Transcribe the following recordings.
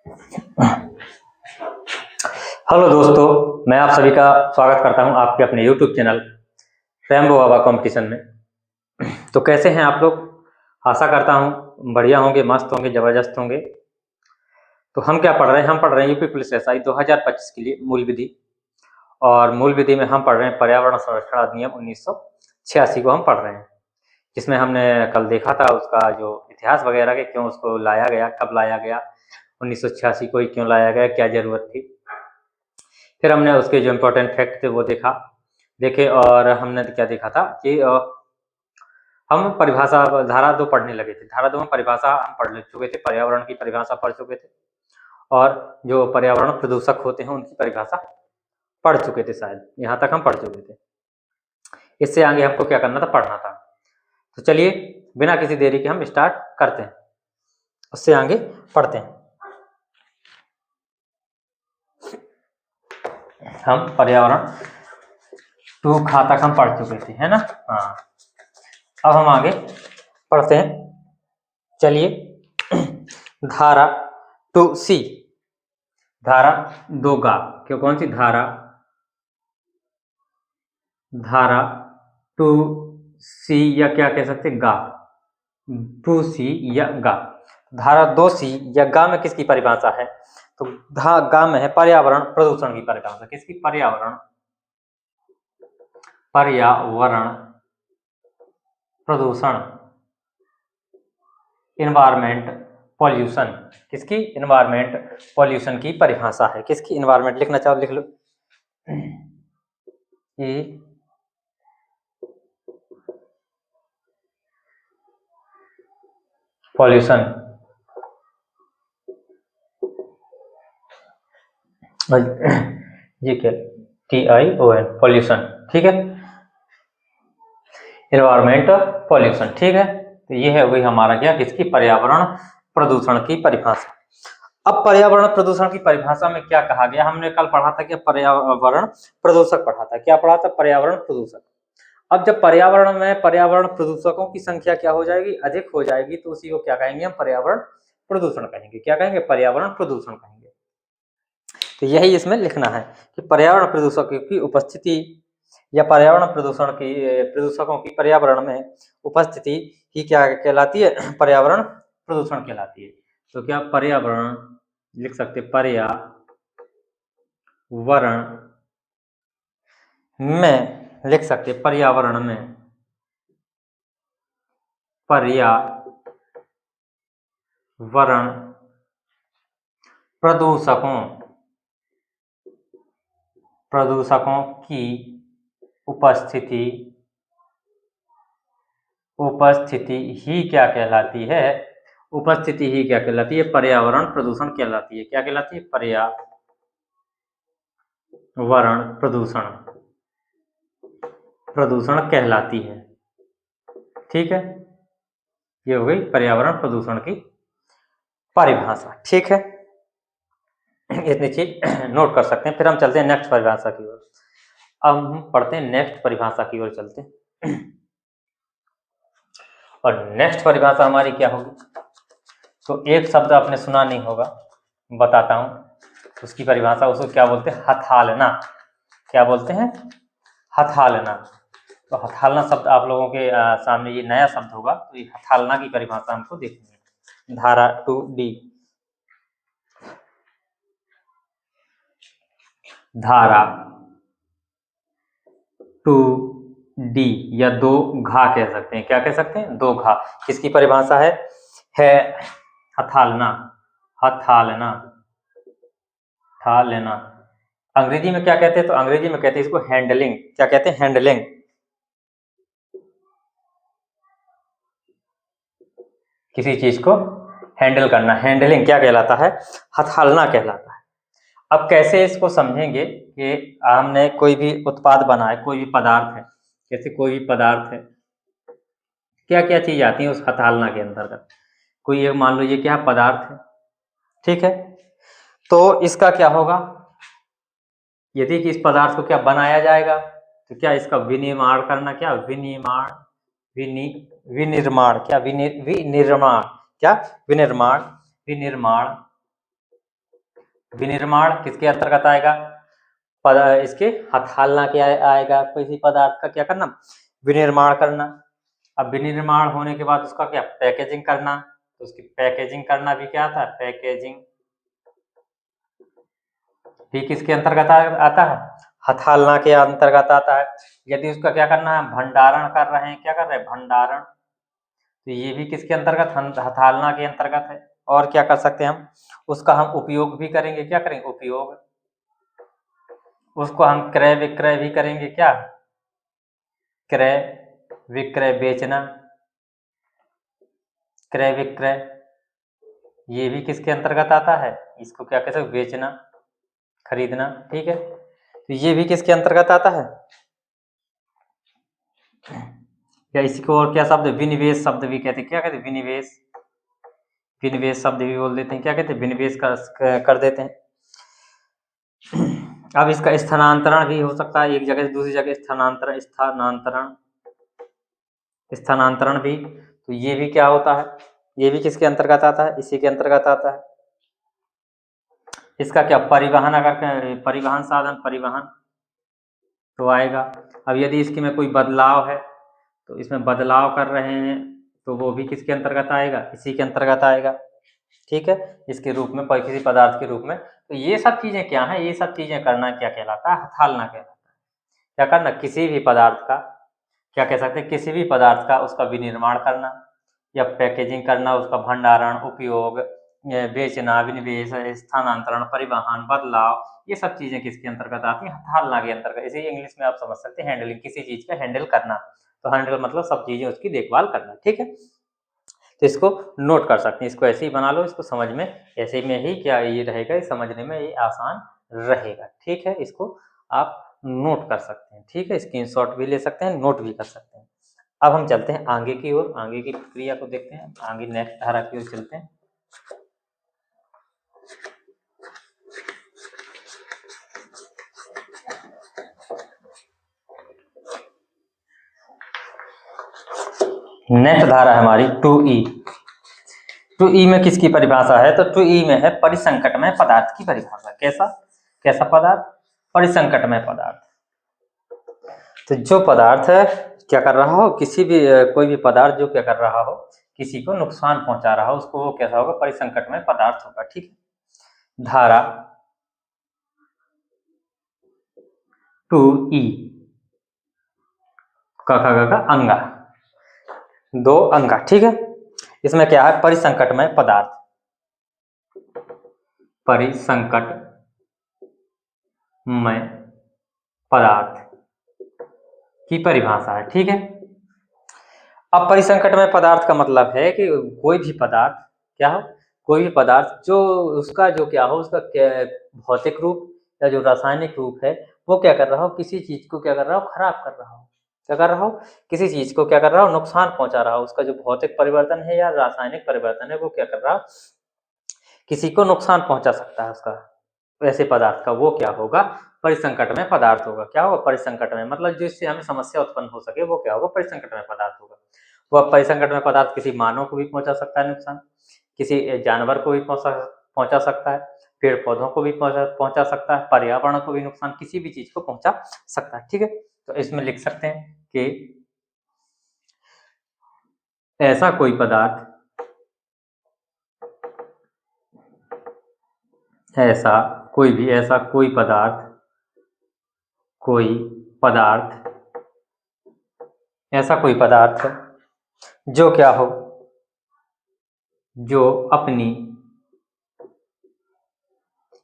Hello दोस्तों, मैं आप सभी का स्वागत करता हूं आपके अपने यूट्यूब चैनल रैम्बो बाबा कंपटीशन में। तो कैसे हैं आप लोग? आशा करता हूं बढ़िया होंगे, मस्त होंगे, ज़बरदस्त होंगे। तो हम क्या पढ़ रहे हैं? हम पढ़ रहे हैं यूपी पुलिस एसआई 2025 के लिए मूल विधि। और मूल विधि में हम पढ़ रहे हैं पर्यावरण संरक्षण अधिनियम 1986 को हम पढ़ रहे हैं, जिसमें हमने कल देखा था उसका जो इतिहास वगैरह के, क्यों उसको लाया गया, कब लाया गया, 1986 को ही क्यों लाया गया, क्या ज़रूरत थी। फिर हमने उसके जो इम्पोर्टेंट फैक्ट थे वो देखे और हमने क्या देखा था कि हम परिभाषा धारा 2 पढ़ने लगे थे। धारा 2 में परिभाषा हम पढ़ चुके थे, पर्यावरण की परिभाषा पढ़ चुके थे और जो पर्यावरण प्रदूषक होते हैं उनकी परिभाषा पढ़ चुके थे, शायद यहाँ तक हम पढ़ चुके थे। इससे आगे हमको क्या करना था? पढ़ना था। तो चलिए बिना किसी देरी के हम स्टार्ट करते हैं, उससे आगे पढ़ते हैं। हम पर्यावरण 2 खा तक हम पढ़ चुके थे, है ना? हाँ, अब हम आगे पढ़ते हैं। चलिए धारा 2C, धारा 2 गा, क्यों कौन सी धारा? धारा 2C या क्या कह सकते हैं, गा, 2C या गा। धारा 2C या गा में किसकी परिभाषा है? तो गा में है पर्यावरण प्रदूषण की परिभाषा। किसकी? पर्यावरण प्रदूषण, इन्वायरमेंट पॉल्यूशन। किसकी? इन्वायरमेंट पॉल्यूशन की परिभाषा है। किसकी? इन्वायरमेंट। लिखना चाहो लिख लो, ये पॉल्यूशन, ये क्या, TION, पॉल्यूशन। ठीक है, इन्वायरमेंट पॉल्यूशन। ठीक है, तो ये है वही हमारा क्या, किसकी? पर्यावरण प्रदूषण की परिभाषा। अब पर्यावरण प्रदूषण की परिभाषा में क्या कहा गया? हमने कल पढ़ा था कि पर्यावरण प्रदूषक पढ़ा था। क्या पढ़ा था? पर्यावरण प्रदूषक। अब जब पर्यावरण में पर्यावरण प्रदूषकों की संख्या क्या हो जाएगी? अधिक हो जाएगी, तो उसी को क्या कहेंगे? हम पर्यावरण प्रदूषण कहेंगे। क्या कहेंगे? पर्यावरण प्रदूषण कहेंगे। तो यही इसमें लिखना है कि पर्यावरण प्रदूषकों की उपस्थिति या पर्यावरण प्रदूषकों की पर्यावरण में उपस्थिति ही क्या कहलाती है? पर्यावरण प्रदूषण कहलाती है। तो क्या पर्यावरण लिख सकते? पर्यावरण में लिख सकते, पर्यावरण में पर्यावरण प्रदूषकों की उपस्थिति ही क्या कहलाती है? उपस्थिति ही क्या कहलाती है? पर्यावरण प्रदूषण कहलाती है। क्या कहलाती है? पर्यावरण प्रदूषण कहलाती है। ठीक है, ये हो गई पर्यावरण प्रदूषण की परिभाषा। ठीक है, इतनी चीज नोट कर सकते हैं। फिर हम चलते हैं नेक्स्ट परिभाषा की ओर। अब हम पढ़ते हैं नेक्स्ट परिभाषा की ओर चलते हैं। और नेक्स्ट परिभाषा हमारी क्या होगी? तो एक शब्द आपने सुना नहीं होगा, बताता हूं उसकी परिभाषा। उसको क्या बोलते हैं? हथालना। क्या बोलते हैं? हथालना। तो हथालना शब्द आप लोगों के सामने ये नया शब्द होगा, तो ये हथालना की परिभाषा हमको देखनी है। धारा 2D, धारा 2D या 2 घा कह सकते हैं। क्या कह सकते हैं? 2 घा। किसकी परिभाषा है? हथालना। अंग्रेजी में क्या कहते हैं? तो अंग्रेजी में कहते हैं इसको हैंडलिंग। क्या कहते हैं? हैंडलिंग। किसी चीज को हैंडल करना, हैंडलिंग क्या कहलाता है? हथालना कहलाता है। अब कैसे इसको समझेंगे कि हमने कोई भी उत्पाद बना है, कोई भी पदार्थ है, जैसे कोई भी पदार्थ है, क्या क्या चीज आती है उस हथालना के अंतर्गत? कोई एक मान लो ये क्या पदार्थ है, ठीक है, तो इसका क्या होगा? यदि कि इस पदार्थ को क्या बनाया जाएगा, तो क्या इसका विनिर्माण करना, क्या विनिर्माण, विनिर्माण, क्या विनिर्माण, क्या विनिर्माण विनिर्माण किसके अंतर्गत आएगा? इसके हथालना के आएगा। किसी पदार्थ का क्या करना? विनिर्माण करना। अब विनिर्माण होने के बाद उसका क्या? पैकेजिंग करना। तो उसकी पैकेजिंग करना भी क्या था? पैकेजिंग भी किसके अंतर्गत आता है? हथालना के अंतर्गत आता है। यदि उसका क्या करना है? भंडारण कर रहे हैं। क्या कर रहे हैं? भंडारण। तो ये भी किसके अंतर्गत? हथालना के अंतर्गत है। और क्या कर सकते हैं हम? उसका हम उपयोग भी करेंगे। क्या करेंगे? उपयोग। उसको हम क्रय विक्रय भी करेंगे। क्या? क्रय विक्रय, बेचना, क्रय विक्रय, ये भी किसके अंतर्गत आता है? इसको क्या कहते हैं? बेचना, खरीदना। ठीक है, तो ये भी किसके अंतर्गत आता है? या इसको और क्या शब्द? विनिवेश शब्द भी कहते हैं। क्या कहते हैं? विनिवेश। विनिवेश शब्द भी बोल देते हैं। क्या कहते हैं? विनिवेश कर देते हैं। अब इसका स्थानांतरण भी हो सकता है, एक जगह से दूसरी जगह स्थानांतरण। स्थानांतरण भी, तो ये भी क्या होता है? ये भी किसके अंतर्गत आता है? इसी के अंतर्गत आता है। इसका क्या? परिवहन। अगर परिवहन साधन, परिवहन तो आएगा। अब यदि इसके में कोई बदलाव है, तो इसमें बदलाव कर रहे हैं, तो वो भी किसके अंतर्गत आएगा? इसी के अंतर्गत आएगा। ठीक है, इसके रूप में, किसी पदार्थ के रूप में। तो ये सब चीजें क्या है? ये सब चीजें करना क्या कहलाता है? हथालना कहलाता है। क्या करना? किसी भी पदार्थ का, क्या कह सकते हैं? किसी भी पदार्थ का उसका विनिर्माण करना या पैकेजिंग करना, उसका भंडारण, उपयोग, बेचना, विनिवेश, स्थानांतरण, परिवहन, बदलाव, ये सब चीजें किसके अंतर्गत आती हैं? हथालना के अंतर्गत। इसे इंग्लिश में आप समझ सकते हैं हैंडलिंग, किसी चीज का हैंडल करना। तो हैंडल मतलब सब चीजें उसकी देखभाल करना। ठीक है, तो इसको नोट कर सकते हैं। इसको ऐसे ही बना लो, इसको समझ में ऐसे में ही क्या ये रहेगा, समझने में ये आसान रहेगा। ठीक है, इसको आप नोट कर सकते हैं। ठीक है, स्क्रीनशॉट भी ले सकते हैं, नोट भी कर सकते हैं। अब हम चलते हैं आगे की ओर, आगे की प्रक्रिया को देखते हैं। आगे नेक्स्ट धारा की ओर चलते हैं। नेक्स्ट धारा है हमारी 2E। 2E में किसकी परिभाषा है? तो 2E में है परिसंकटमय पदार्थ की परिभाषा। कैसा पदार्थ? परिसंकटमय पदार्थ। तो जो पदार्थ क्या कर रहा हो, किसी भी कोई भी पदार्थ जो क्या कर रहा हो, किसी को नुकसान पहुंचा रहा हो, उसको वो कैसा होगा? परिसंकटमय पदार्थ होगा। ठीक है, धारा 2E का अंगा, 2 अंगा। ठीक है, इसमें क्या है? परिसंकटमय पदार्थ, परिसंकटमय पदार्थ की परिभाषा है। ठीक है, अब परिसंकटमय पदार्थ का मतलब है कि कोई भी पदार्थ क्या हो? कोई भी पदार्थ जो उसका जो क्या हो, उसका भौतिक रूप या जो रासायनिक रूप है, वो क्या कर रहा हो? किसी चीज को क्या कर रहा हो? खराब कर रहा हो। क्या कर रहा हो? किसी चीज को क्या कर रहा हो? नुकसान पहुंचा रहा हो। उसका जो भौतिक परिवर्तन है या रासायनिक परिवर्तन है, वो क्या कर रहा हो? किसी को नुकसान पहुंचा सकता है उसका। वैसे पदार्थ का वो क्या होगा? परिसंकटमय पदार्थ होगा। क्या होगा? परिसंकटमय, मतलब जिससे हमें समस्या उत्पन्न हो सके, वो क्या होगा? परिसंकटमय पदार्थ होगा। वह परिसंकटमय पदार्थ किसी मानव को भी पहुंचा सकता है नुकसान, किसी जानवर को भी पहुंचा सकता है, पेड़ पौधों को भी पहुंचा सकता है, पर्यावरण को भी नुकसान, किसी भी चीज को पहुंचा सकता है। ठीक है, तो इसमें लिख सकते हैं कि ऐसा कोई पदार्थ, ऐसा कोई पदार्थ जो क्या हो, जो अपनी,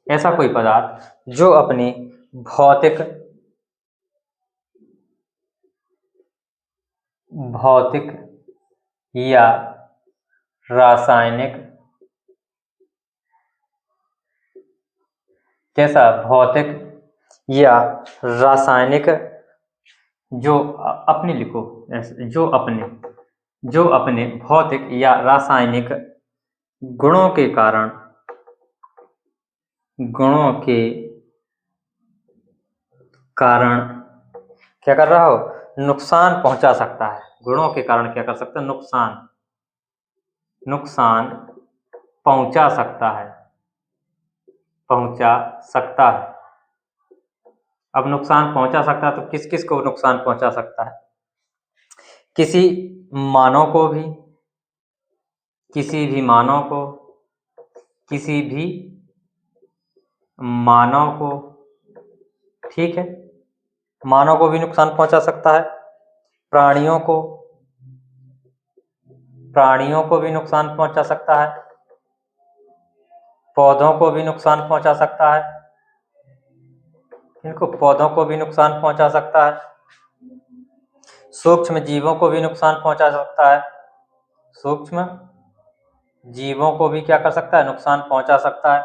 ऐसा कोई पदार्थ जो अपनी भौतिक या रासायनिक, कैसा? भौतिक या रासायनिक, जो अपने लिखो, जो अपने भौतिक या रासायनिक गुणों के कारण क्या कर रहा हो? नुकसान पहुंचा सकता है। गुणों के कारण क्या कर सकता है? नुकसान पहुंचा सकता है। पहुंचा सकता है। अब नुकसान पहुंचा सकता है तो किस किस को नुकसान पहुंचा सकता है? किसी मानव को भी, किसी भी मानव को, किसी भी मानव को, ठीक है, मानव को भी नुकसान पहुंचा सकता है, प्राणियों को, प्राणियों को भी नुकसान पहुंचा सकता है, पौधों को भी नुकसान पहुंचा सकता है, इनको पौधों को भी नुकसान पहुंचा सकता है, सूक्ष्म जीवों को भी नुकसान पहुंचा सकता है, सूक्ष्म जीवों को भी क्या कर सकता है? नुकसान पहुंचा सकता है,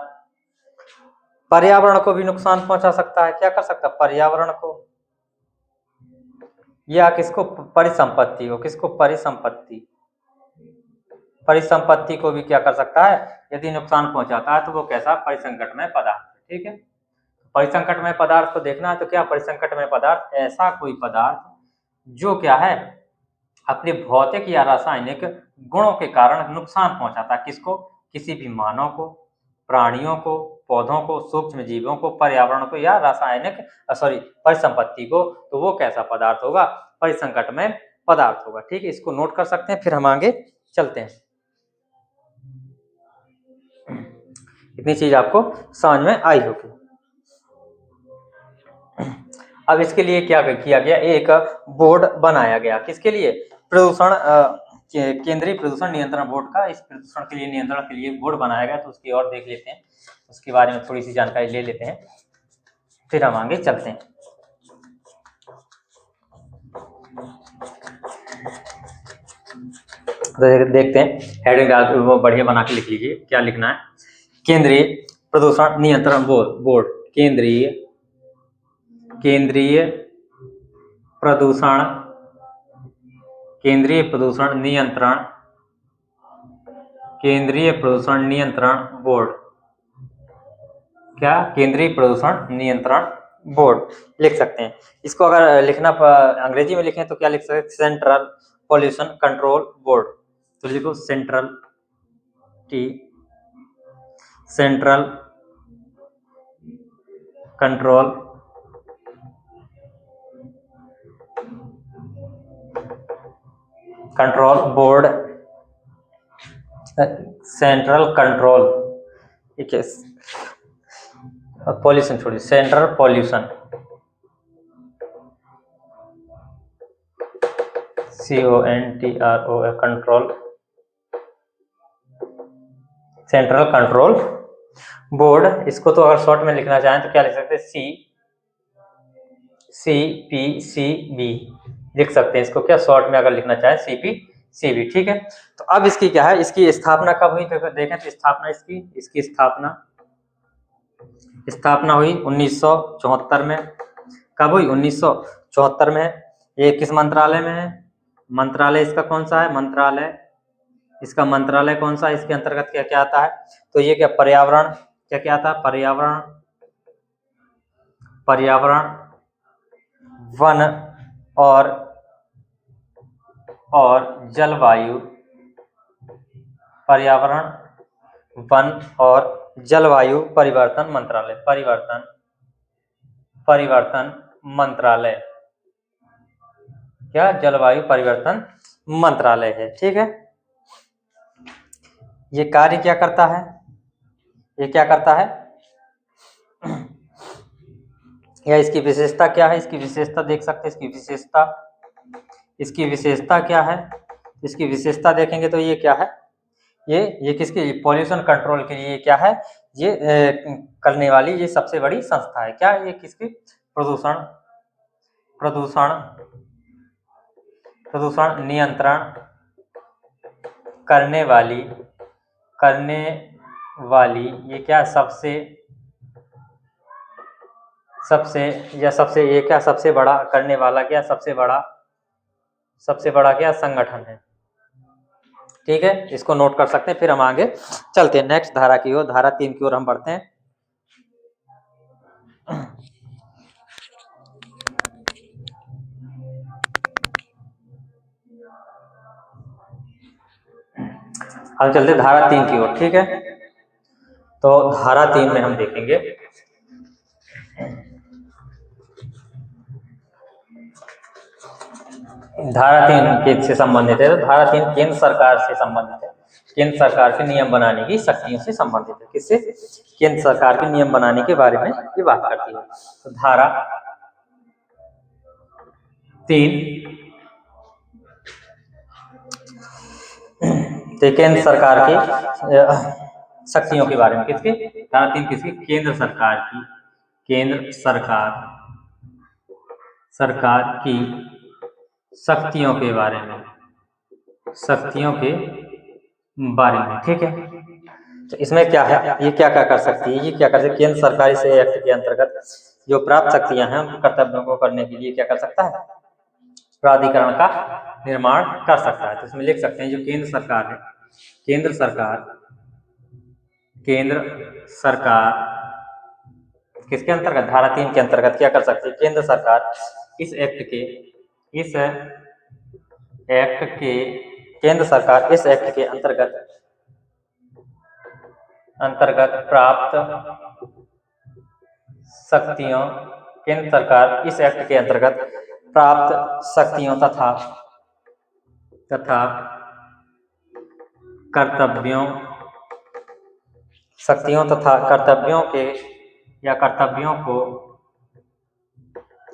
पर्यावरण को भी नुकसान पहुंचा सकता है। क्या कर सकता है? पर्यावरण को, या किसको? परिसंपत्ति को। किसको? परिसंपत्ति, परिसंपत्ति को भी क्या कर सकता है? यदि नुकसान पहुंचाता है तो वो कैसा? परिसंकटमय पदार्थ, ठीक है। परिसंकटमय पदार्थ को देखना है तो क्या? परिसंकटमय पदार्थ ऐसा कोई पदार्थ जो क्या है, अपने भौतिक या रासायनिक गुणों के कारण नुकसान पहुंचाता है। किसको? किसी भी मानव को, प्राणियों को, पौधों को, सूक्ष्म जीवों को, पर्यावरण को या रासायनिक परिसंपत्ति को। तो वो कैसा पदार्थ होगा? परिसंकटमय पदार्थ होगा, ठीक है। इसको नोट कर सकते हैं, फिर हम आगे चलते हैं। इतनी चीज आपको समझ में आई होगी। अब इसके लिए क्या किया गया? एक बोर्ड बनाया गया। किसके लिए? प्रदूषण केंद्रीय प्रदूषण नियंत्रण बोर्ड का। इस प्रदूषण के लिए, नियंत्रण के लिए बोर्ड बनाया गया। तो उसकी और देख लेते हैं, उसके बारे में थोड़ी सी जानकारी ले लेते हैं, फिर हम आगे चलते हैं। तो देखते हैं, हेडिंग वो बढ़िया बना के लिख लीजिए। क्या लिखना है? केंद्रीय प्रदूषण नियंत्रण बोर्ड, केंद्रीय प्रदूषण, केंद्रीय प्रदूषण नियंत्रण, केंद्रीय प्रदूषण नियंत्रण बोर्ड। क्या? केंद्रीय प्रदूषण नियंत्रण बोर्ड लिख सकते हैं। इसको अगर लिखना अंग्रेजी में लिखें तो क्या लिख सकते हैं? Central pollution control board. तो लिखो central control board, central control, ठीक है। पॉल्यूशन छोड़िए, central pollution, CONTROL, control, central control board. इसको तो अगर शॉर्ट में लिखना चाहें तो क्या लिख सकते हैं? CPCB लिख सकते हैं इसको। क्या शॉर्ट में अगर लिखना चाहें? CPCB, ठीक है। तो अब इसकी क्या है? इसकी स्थापना कब हुई? तो देखें तो स्थापना इसकी स्थापना हुई 1974 में। कब हुई? 1974 में। ये किस मंत्रालय में है? मंत्रालय इसका कौन सा है? मंत्रालय, इसका मंत्रालय कौन सा है? इसके अंतर्गत क्या क्या आता है? तो ये क्या? पर्यावरण, क्या क्या आता है? पर्यावरण, वन और जलवायु, पर्यावरण, वन और जलवायु परिवर्तन मंत्रालय, परिवर्तन मंत्रालय, क्या? जलवायु परिवर्तन मंत्रालय है, ठीक है। ये कार्य क्या करता है? ये क्या करता है? या इसकी विशेषता क्या है? इसकी विशेषता देख सकते हैं। इसकी विशेषता क्या है? इसकी विशेषता देखेंगे तो ये क्या है? ये किसकी? पॉल्यूशन कंट्रोल के लिए क्या है? ये करने वाली ये सबसे बड़ी संस्था है। क्या? ये किसकी? प्रदूषण नियंत्रण करने वाली ये क्या? ये क्या? सबसे बड़ा करने वाला क्या? सबसे बड़ा क्या? संगठन है, ठीक है। इसको नोट कर सकते हैं, फिर हम आगे चलते हैं नेक्स्ट धारा की ओर। धारा 3 की ओर हम बढ़ते हैं। हम चलते हैं धारा 3 की ओर, ठीक है। तो धारा 3 में हम देखेंगे धारा 3 किससे संबंधित है? तो धारा 3 केंद्र सरकार से संबंधित है। केंद्र सरकार के नियम बनाने की शक्तियों से संबंधित है। किससे? केंद्र सरकार के नियम बनाने के बारे में ये बात करती है। तो धारा 3 केंद्र सरकार की शक्तियों के बारे में। किसके? धारा 3 किसकी? केंद्र सरकार की। केंद्र सरकार की शक्तियों के बारे में। शक्तियों के बारे में, ठीक है। तो इसमें क्या है? ये क्या क्या कर सकती है? ये क्या कर सकती है? केंद्र सरकार इस एक्ट के अंतर्गत जो प्राप्त शक्तियां हैं उन कर्तव्यों को करने के लिए क्या कर सकता है? प्राधिकरण का निर्माण कर सकता है। तो इसमें लिख सकते हैं जो केंद्र सरकार है, केंद्र सरकार किसके अंतर्गत? धारा 3 के अंतर्गत क्या कर सकती है? केंद्र सरकार इस एक्ट के केंद्र सरकार इस एक्ट के अंतर्गत प्राप्त शक्तियों, केंद्र सरकार इस एक्ट के अंतर्गत प्राप्त शक्तियों तथा कर्तव्यों को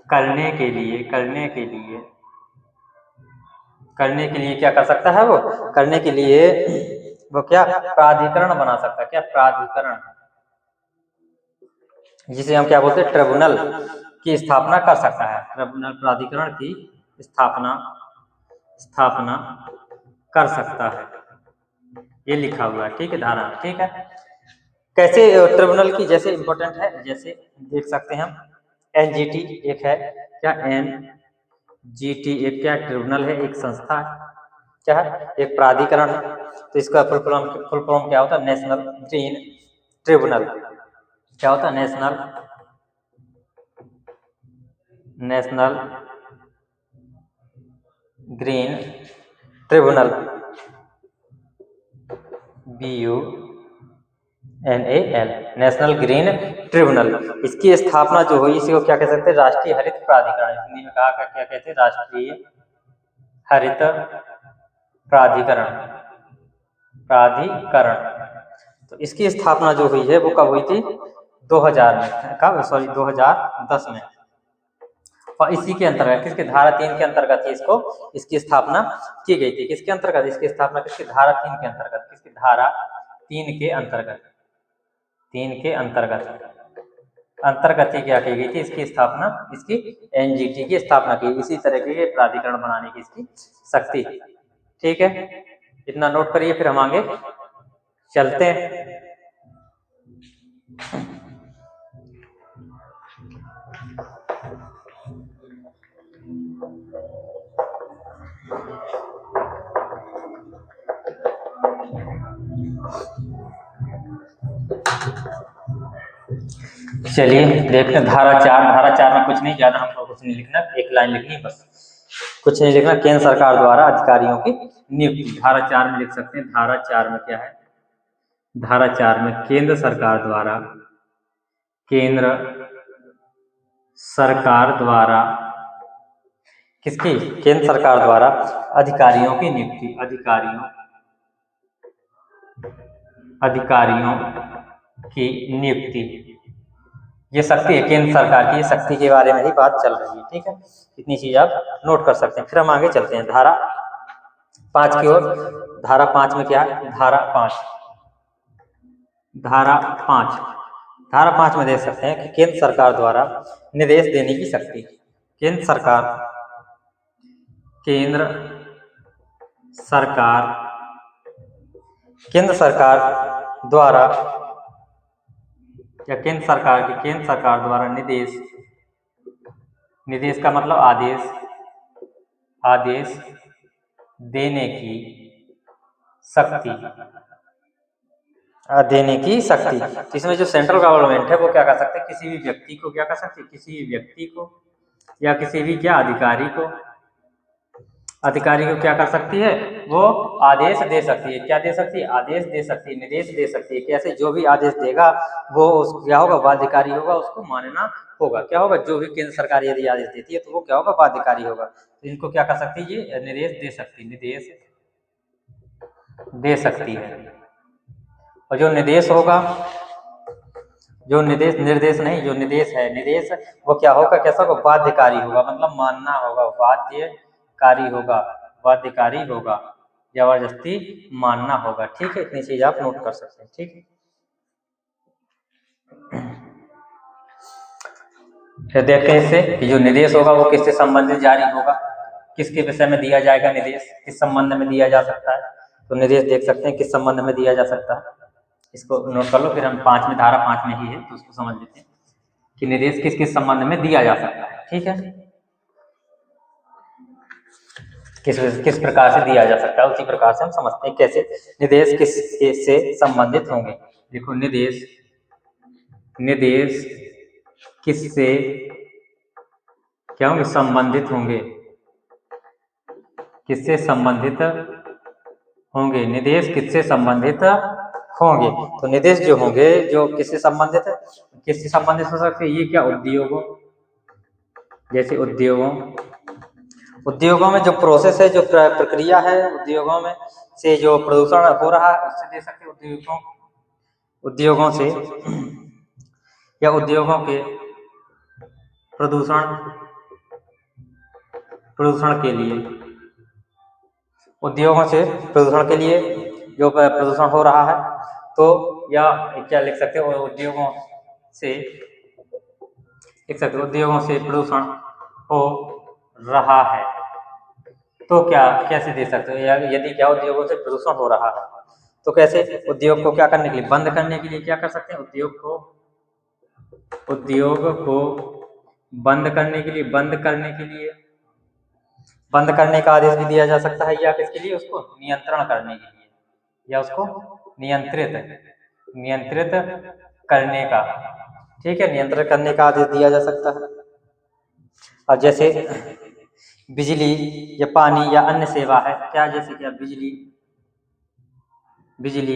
करने के लिए क्या कर सकता है? वो करने के लिए वो क्या प्राधिकरण बना सकता है? क्या प्राधिकरण, जिसे हम क्या बोलते हैं? ट्रिब्यूनल की स्थापना कर सकता है। ट्रिब्यूनल, प्राधिकरण की स्थापना कर सकता है। ये लिखा हुआ है, ठीक है, धारा, ठीक है। कैसे ट्रिब्यूनल की जैसे इंपॉर्टेंट है, जैसे देख सकते हैं हम एनजीटी एक है, क्या एनजीटी एक क्या ट्रिब्यूनल है, एक संस्था है, क्या है? एक प्राधिकरण है। तो इसका फुल फॉर्म क्या होता है? National green tribunal. क्या होता है? National green tribunal, BUNAL, national green tribunal. इसकी स्थापना जो हुई इसी को क्या कह सकते हैं? राष्ट्रीय हरित प्राधिकरण। हिंदी में कहा क्या कहते हैं? राष्ट्रीय हरित प्राधिकरण। तो इसकी स्थापना जो हुई है वो कब हुई थी? 2000 में। कब? सॉरी 2010 में। और इसी के अंतर्गत किसके? धारा 3 के अंतर्गत इसकी स्थापना की गई थी। किसके अंतर्गत इसकी स्थापना? किसकी? धारा 3 के अंतर्गत। किसकी? धारा 3 के अंतर्गत ही क्या की गई थी? इसकी स्थापना, इसकी एनजीटी की स्थापना की। इसी तरह के प्राधिकरण बनाने की इसकी शक्ति, ठीक है। इतना नोट करिए, फिर हम आगे चलते हैं। चलिए देखते हैं धारा 4 में कुछ नहीं, ज्यादा हमको कुछ नहीं लिखना, एक लाइन लिखनी बस, कुछ नहीं लिखना। केंद्र सरकार द्वारा अधिकारियों की नियुक्ति, धारा 4 में लिख सकते हैं। धारा 4 में क्या है? धारा 4 में केंद्र सरकार द्वारा किसकी? केंद्र सरकार द्वारा अधिकारियों की नियुक्ति, अधिकारियों की नियुक्ति, ये शक्ति है केंद्र सरकार की। शक्ति के बारे में ही बात चल रही है, ठीक है। इतनी चीज आप नोट कर सकते हैं। फिर हम आगे चलते हैं धारा 5 की ओर। धारा 5 में क्या है? धारा 5 में देख सकते हैं कि केंद्र सरकार द्वारा निर्देश देने की शक्ति। केंद्र सरकार द्वारा या केंद्र सरकार द्वारा निर्देश का मतलब आदेश देने की शक्ति। तो इसमें जो सेंट्रल गवर्नमेंट है वो क्या कर सकते हैं? किसी भी व्यक्ति को क्या कर सकती है? किसी भी व्यक्ति को या किसी भी क्या अधिकारी को अधिकारी को क्या कर सकती है, वो आदेश दे सकती है। क्या दे सकती है, आदेश दे सकती है, निर्देश दे सकती है। कैसे, जो भी आदेश देगा वो क्या होगा, बाध्यकारी होगा, उसको मानना होगा। क्या होगा, जो भी केंद्र सरकार यदि आदेश देती है तो वो क्या होगा, बाध्यकारी होगा। तो इनको क्या कर सकती है, ये निर्देश दे सकती है, निर्देश दे सकती है। और जो निर्देश होगा, जो निर्देश, निर्देश नहीं, जो निर्देश है, निर्देश वो क्या होगा, कैसा होगा, बाध्यकारी होगा, मतलब मानना होगा, बाध्यकारी होगा, बाध्यकारी होगा, जबरदस्ती मानना होगा। ठीक है, इतनी चीज आप नोट कर सकते हैं। ठीक है, फिर देखते हैं इससे कि जो निर्देश होगा वो किससे संबंधित जारी होगा, किसके विषय में दिया जाएगा निर्देश, किस संबंध में दिया जा सकता है। तो निर्देश देख सकते हैं किस संबंध में दिया जा सकता है, इसको नोट कर लो। फिर हम 5 में, धारा 5 में ही है तो उसको समझ लेते हैं कि निर्देश किस किस संबंध में दिया जा सकता है। ठीक है, किस प्रकार से दिया जा सकता है, उसी प्रकार से हम समझते हैं कैसे निर्देश किस से संबंधित होंगे। देखो, निर्देश किससे क्या होंगे, संबंधित होंगे, किससे संबंधित होंगे, निर्देश किससे संबंधित होंगे। तो निर्देश जो होंगे, जो किससे संबंधित है, किससे संबंधित हो सकते हैं, ये क्या, उद्योगों, जैसे उद्योगों में जो प्रोसेस है, जो प्रक्रिया है, उद्योगों में से जो प्रदूषण हो रहा है उससे दे सकते हैं, उद्योगों से, या उद्योगों के प्रदूषण के लिए, उद्योगों से प्रदूषण के लिए जो प्रदूषण हो रहा है, तो या क्या लिख सकते हो, उद्योगों से लिख सकते हो, उद्योगों से प्रदूषण हो रहा है, तो क्या, कैसे दे सकते हो, या यदि क्या उद्योगों से प्रदूषण हो रहा है तो कैसे, उद्योग को क्या करने के लिए, बंद करने के लिए क्या कर सकते हैं, उद्योग को बंद करने के लिए, बंद करने का आदेश भी दिया जा सकता है, या किसके लिए, उसको नियंत्रण करने के लिए, या उसको नियंत्रित करने का, ठीक है, नियंत्रण करने का आदेश दिया जा सकता है। अब जैसे बिजली या पानी या अन्य सेवा है, क्या, जैसे क्या, बिजली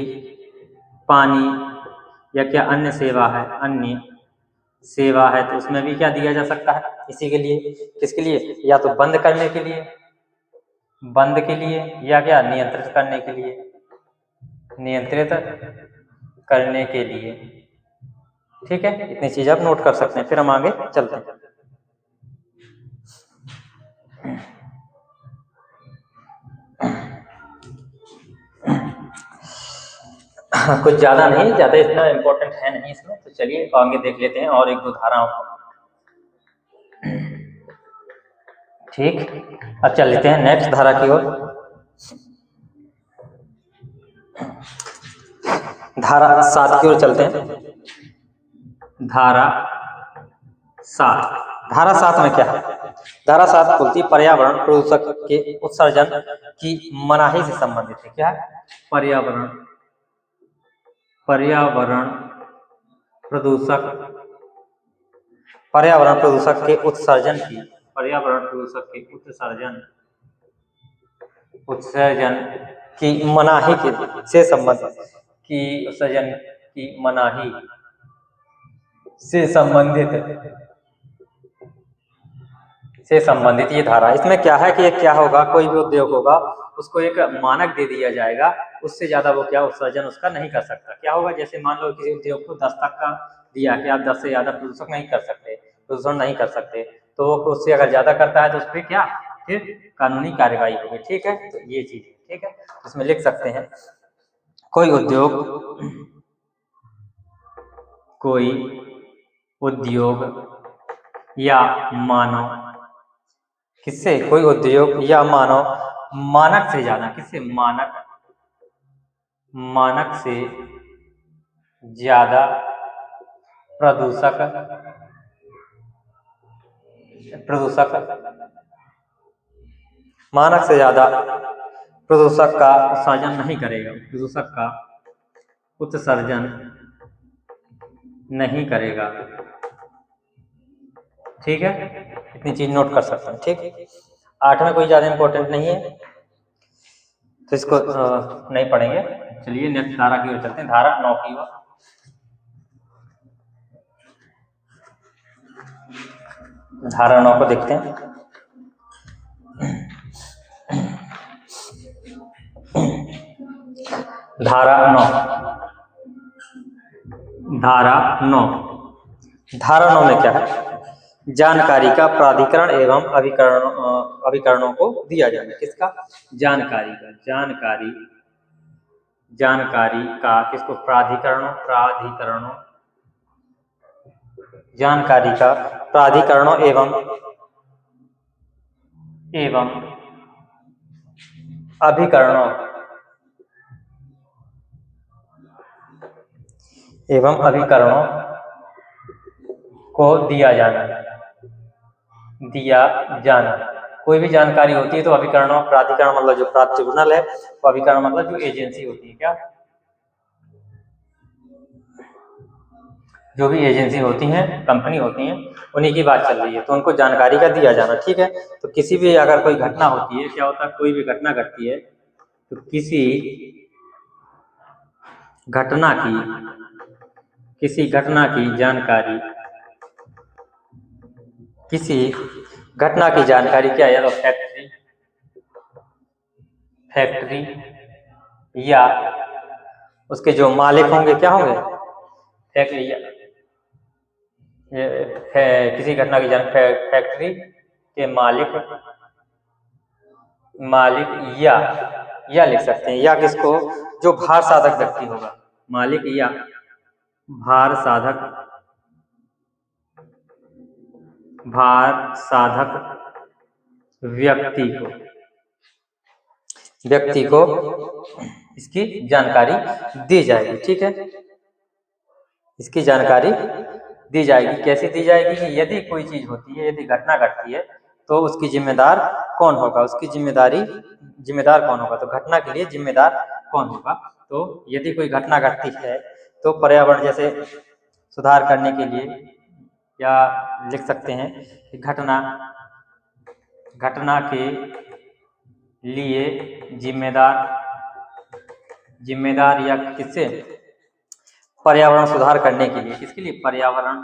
पानी या क्या अन्य सेवा है, तो उसमें भी क्या दिया जा सकता है, इसी के लिए, किसके लिए, या तो बंद करने के लिए, या क्या, नियंत्रित करने के लिए। ठीक है, इतनी चीज आप नोट कर सकते हैं। फिर हम आगे चलते हैं। कुछ ज्यादा नहीं, ज्यादा इतना इम्पोर्टेंट है नहीं इसमें, तो चलिए आगे देख लेते हैं और एक दो धाराओं को। ठीक, अब चल लेते हैं नेक्स्ट धारा की ओर। धारा 7 की ओर चलते हैं। धारा 7 में क्या है, धारा 7 बोलती है पर्यावरण प्रदूषक के उत्सर्जन की मनाही से संबंधित है। क्या है, पर्यावरण प्रदूषक के उत्सर्जन की मनाही से संबंधित, ये धारा। इसमें क्या है कि क्या होगा, कोई भी उद्योग होगा उसको एक मानक दे दिया जाएगा, उससे ज्यादा वो क्या उत्सर्जन उसका नहीं कर सकता। क्या होगा, जैसे मान लो किसी उद्योग को 10 तक का दिया कि आप 10 से ज्यादा प्रदूषण नहीं कर सकते, तो वो उससे अगर ज्यादा करता है तो उस पर क्या, फिर कानूनी कार्यवाही होगी। ठीक है, तो ये चीज, ठीक है, उसमें लिख सकते हैं कोई उद्योग या मानव, किससे, कोई उद्योग या मानव मानक से ज्यादा, किससे, मानक से ज्यादा प्रदूषक मानक से ज्यादा प्रदूषक का उत्सर्जन नहीं करेगा, ठीक है, इतनी चीज नोट कर सकते हैं। ठीक, 8 में कोई ज़्यादा इम्पोर्टेंट नहीं है तो इसको नहीं पढ़ेंगे। चलिए नेक्स्ट धारा की ओर चलते हैं, धारा 9 की ओर। धारा 9 को देखते हैं। धारा 9 में क्या है? जानकारी का प्राधिकरण एवं अभिकरणों को दिया जाना। किसका? जानकारी का किसको? प्राधिकरणों जानकारी का प्राधिकरणों एवं अभिकरणों को दिया जाना। कोई भी जानकारी होती है तो अभिकरणों, प्राधिकरण मतलब जो प्राप्त ट्रिब्यूनल है, तो अभिकरण मतलब जो एजेंसी होती है, क्या? जो भी एजेंसी होती हैं, कंपनी होती हैं, उन्हीं की बात चल रही है, तो उनको जानकारी का दिया जाना। ठीक है, तो किसी भी अगर कोई घटना होती है, क्या होता है, कोई भी घटना घटती है तो किसी घटना की जानकारी, किसी घटना की जानकारी क्या? या तो फैक्ट्री या उसके जो मालिक होंगे, क्या होंगे? फैक्ट्री या किसी घटना की जानकारी फैक्ट्री के मालिक या लिख सकते हैं, या किसको? जो भार साधक व्यक्ति होगा, मालिक या भार साधक व्यक्ति को इसकी जानकारी दी जाएगी। ठीक है, इसकी जानकारी दी जाएगी। कैसे दी जाएगी? कि यदि कोई चीज होती है, यदि घटना घटती है तो उसकी जिम्मेदार कौन होगा, उसकी जिम्मेदार कौन होगा, तो घटना के लिए जिम्मेदार कौन होगा। तो यदि कोई घटना घटती है तो पर्यावरण जैसे सुधार करने के लिए, या लिख सकते हैं कि घटना के लिए जिम्मेदार या किससे? पर्यावरण सुधार करने के लिए। किसके लिए? पर्यावरण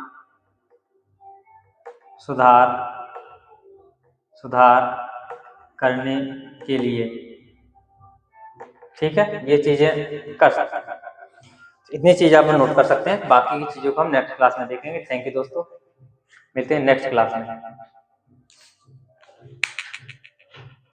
सुधार करने के लिए। ठीक है, ये चीजें कर सकते हैं। इतनी चीज आप नोट कर सकते हैं, बाकी की चीजों को हम नेक्स्ट क्लास में देखेंगे। थैंक यू दोस्तों, मिलते हैं नेक्स्ट क्लास में।